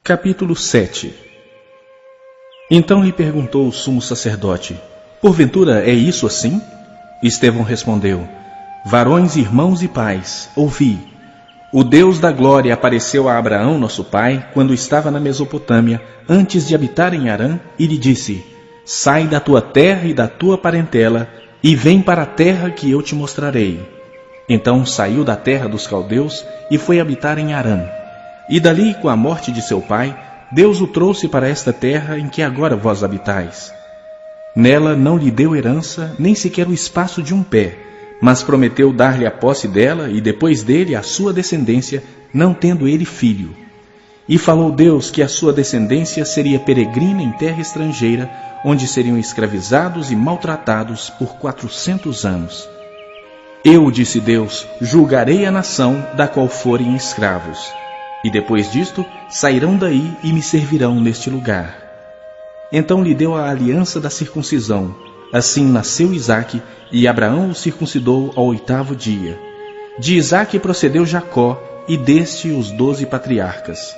Capítulo 7. Então lhe perguntou o sumo sacerdote: porventura é isso assim? Estevão respondeu: varões, irmãos e pais, ouvi. O Deus da glória apareceu a Abraão, nosso pai, quando estava na Mesopotâmia, antes de habitar em Harã, e lhe disse: sai da tua terra e da tua parentela, e vem para a terra que eu te mostrarei. Então saiu da terra dos caldeus e foi habitar em Harã. E dali, com a morte de seu pai, Deus o trouxe para esta terra em que agora vós habitais. Nela não lhe deu herança, nem sequer o espaço de um pé, mas prometeu dar-lhe a posse dela e depois dele a sua descendência, não tendo ele filho. E falou Deus que a sua descendência seria peregrina em terra estrangeira, onde seriam escravizados e maltratados por 400 anos. Eu, disse Deus, julgarei a nação da qual forem escravos. E depois disto, sairão daí e me servirão neste lugar. Então lhe deu a aliança da circuncisão. Assim nasceu Isaque, e Abraão o circuncidou ao 8º dia. De Isaque procedeu Jacó, e deste os 12 patriarcas.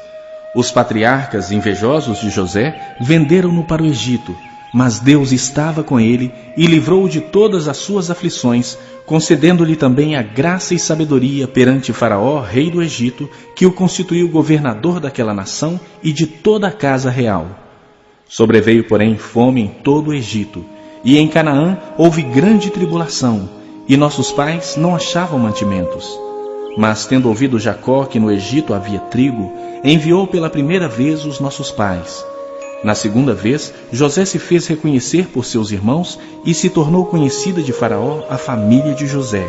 Os patriarcas, invejosos de José, venderam-no para o Egito, mas Deus estava com ele e livrou-o de todas as suas aflições, concedendo-lhe também a graça e sabedoria perante Faraó, rei do Egito, que o constituiu governador daquela nação e de toda a casa real. Sobreveio, porém, fome em todo o Egito, e em Canaã houve grande tribulação, e nossos pais não achavam mantimentos. Mas, tendo ouvido Jacó que no Egito havia trigo, enviou pela primeira vez os nossos pais. Na segunda vez, José se fez reconhecer por seus irmãos e se tornou conhecida de Faraó a família de José.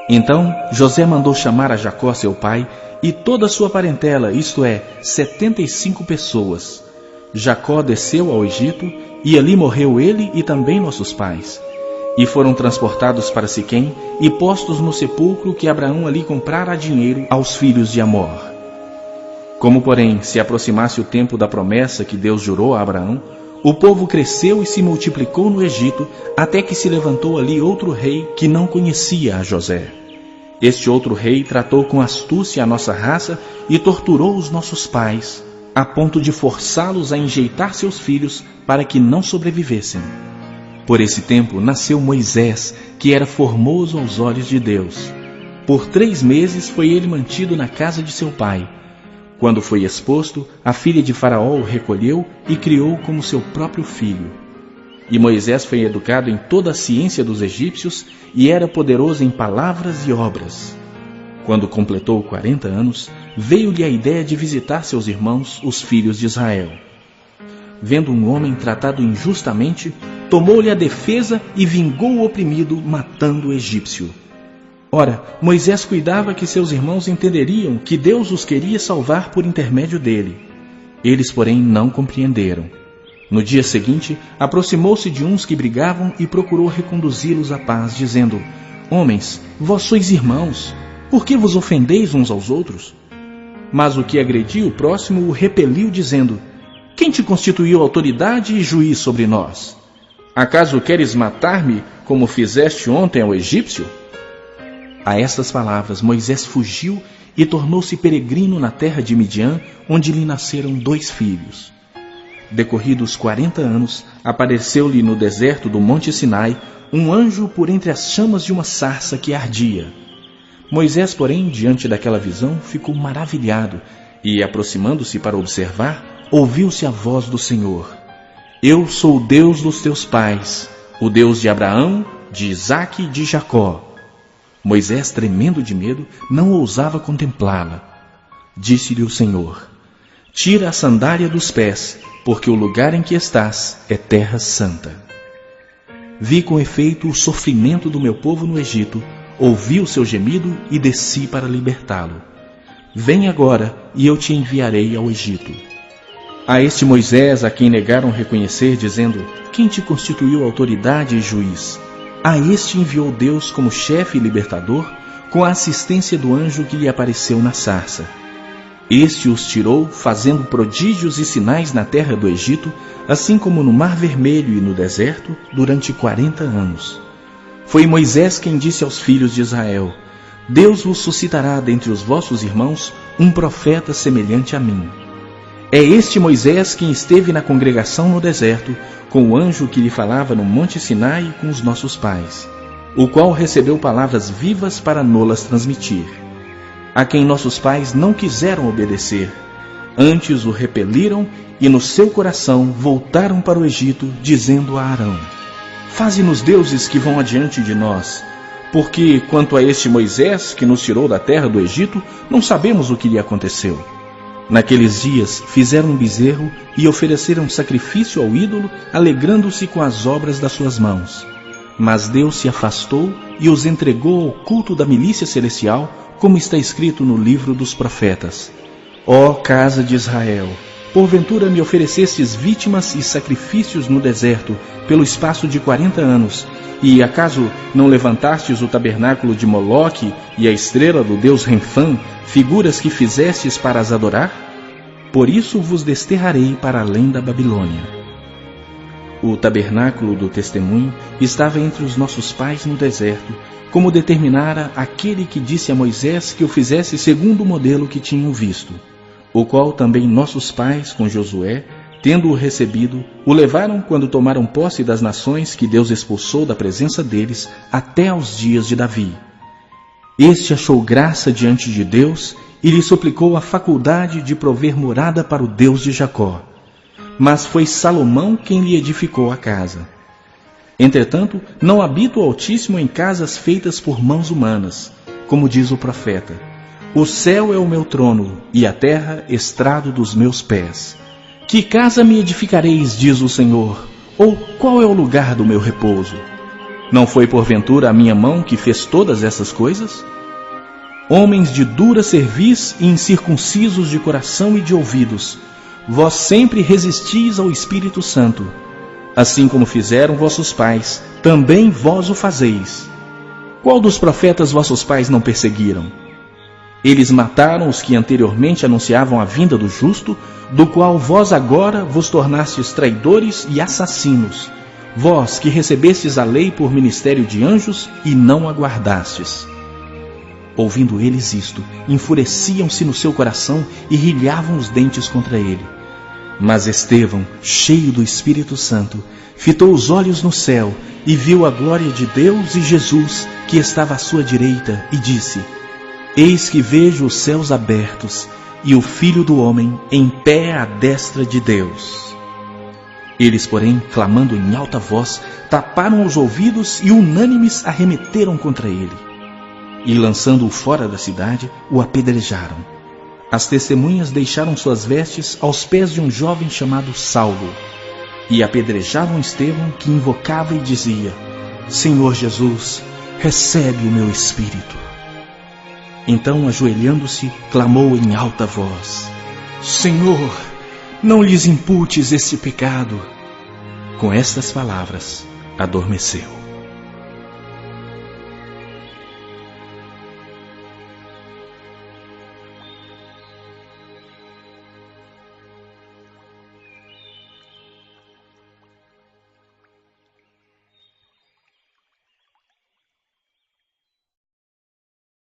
Então José mandou chamar a Jacó seu pai e toda a sua parentela, isto é, 75 pessoas. Jacó desceu ao Egito e ali morreu ele e também nossos pais. E foram transportados para Siquém e postos no sepulcro que Abraão ali comprara a dinheiro aos filhos de Amor. Como, porém, se aproximasse o tempo da promessa que Deus jurou a Abraão, o povo cresceu e se multiplicou no Egito, até que se levantou ali outro rei que não conhecia a José. Este outro rei tratou com astúcia a nossa raça e torturou os nossos pais, a ponto de forçá-los a enjeitar seus filhos para que não sobrevivessem. Por esse tempo nasceu Moisés, que era formoso aos olhos de Deus. Por 3 meses foi ele mantido na casa de seu pai. Quando foi exposto, a filha de Faraó o recolheu e criou como seu próprio filho. E Moisés foi educado em toda a ciência dos egípcios e era poderoso em palavras e obras. Quando completou 40 anos, veio-lhe a ideia de visitar seus irmãos, os filhos de Israel. Vendo um homem tratado injustamente, tomou-lhe a defesa e vingou o oprimido, matando o egípcio. Ora, Moisés cuidava que seus irmãos entenderiam que Deus os queria salvar por intermédio dele. Eles, porém, não compreenderam. No dia seguinte, aproximou-se de uns que brigavam e procurou reconduzi-los à paz, dizendo: homens, vós sois irmãos, por que vos ofendeis uns aos outros? Mas o que agredia o próximo o repeliu, dizendo: quem te constituiu autoridade e juiz sobre nós? Acaso queres matar-me, como fizeste ontem ao egípcio? A estas palavras, Moisés fugiu e tornou-se peregrino na terra de Midian, onde lhe nasceram 2 filhos. Decorridos 40 anos, apareceu-lhe no deserto do Monte Sinai um anjo por entre as chamas de uma sarça que ardia. Moisés, porém, diante daquela visão, ficou maravilhado e, aproximando-se para observar, ouviu-se a voz do Senhor: eu sou o Deus dos teus pais, o Deus de Abraão, de Isaque e de Jacó. Moisés, tremendo de medo, não ousava contemplá-la. Disse-lhe o Senhor: tira a sandália dos pés, porque o lugar em que estás é terra santa. Vi com efeito o sofrimento do meu povo no Egito, ouvi o seu gemido e desci para libertá-lo. Vem agora e eu te enviarei ao Egito. A este Moisés, a quem negaram reconhecer, dizendo: quem te constituiu autoridade e juiz? A este enviou Deus como chefe e libertador, com a assistência do anjo que lhe apareceu na sarça. Este os tirou, fazendo prodígios e sinais na terra do Egito, assim como no Mar Vermelho e no deserto, durante 40 anos. Foi Moisés quem disse aos filhos de Israel: Deus vos suscitará dentre os vossos irmãos um profeta semelhante a mim. É este Moisés quem esteve na congregação no deserto, com o anjo que lhe falava no Monte Sinai com os nossos pais, o qual recebeu palavras vivas para nolas transmitir, a quem nossos pais não quiseram obedecer, antes o repeliram e no seu coração voltaram para o Egito, dizendo a Arão: faze-nos deuses que vão adiante de nós, porque quanto a este Moisés que nos tirou da terra do Egito, não sabemos o que lhe aconteceu. Naqueles dias fizeram um bezerro e ofereceram sacrifício ao ídolo, alegrando-se com as obras das suas mãos. Mas Deus se afastou e os entregou ao culto da milícia celestial, como está escrito no livro dos profetas: ó casa de Israel, porventura me oferecestes vítimas e sacrifícios no deserto, pelo espaço de 40 anos, e acaso não levantastes o tabernáculo de Moloque e a estrela do deus Renfã, figuras que fizestes para as adorar? Por isso vos desterrarei para além da Babilônia. O tabernáculo do testemunho estava entre os nossos pais no deserto, como determinara aquele que disse a Moisés que o fizesse segundo o modelo que tinham visto, o qual também nossos pais, com Josué, tendo-o recebido, o levaram quando tomaram posse das nações que Deus expulsou da presença deles até aos dias de Davi. Este achou graça diante de Deus e lhe suplicou a faculdade de prover morada para o Deus de Jacó. Mas foi Salomão quem lhe edificou a casa. Entretanto, não habita o Altíssimo em casas feitas por mãos humanas, como diz o profeta: o céu é o meu trono e a terra estrado dos meus pés. Que casa me edificareis, diz o Senhor, ou qual é o lugar do meu repouso? Não foi porventura a minha mão que fez todas essas coisas? Homens de dura cerviz e incircuncisos de coração e de ouvidos, vós sempre resistis ao Espírito Santo. Assim como fizeram vossos pais, também vós o fazeis. Qual dos profetas vossos pais não perseguiram? Eles mataram os que anteriormente anunciavam a vinda do justo, do qual vós agora vos tornastes traidores e assassinos, vós que recebestes a lei por ministério de anjos e não a guardastes. Ouvindo eles isto, enfureciam-se no seu coração e rilhavam os dentes contra ele. Mas Estevão, cheio do Espírito Santo, fitou os olhos no céu e viu a glória de Deus e Jesus, que estava à sua direita, e disse: eis que vejo os céus abertos e o Filho do Homem em pé à destra de Deus. Eles, porém, clamando em alta voz, taparam os ouvidos e unânimes arremeteram contra ele. E lançando-o fora da cidade, o apedrejaram. As testemunhas deixaram suas vestes aos pés de um jovem chamado Saulo, e apedrejavam Estevão, que invocava e dizia: Senhor Jesus, recebe o meu espírito. Então, ajoelhando-se, clamou em alta voz: Senhor, não lhes imputes esse pecado. Com estas palavras, adormeceu.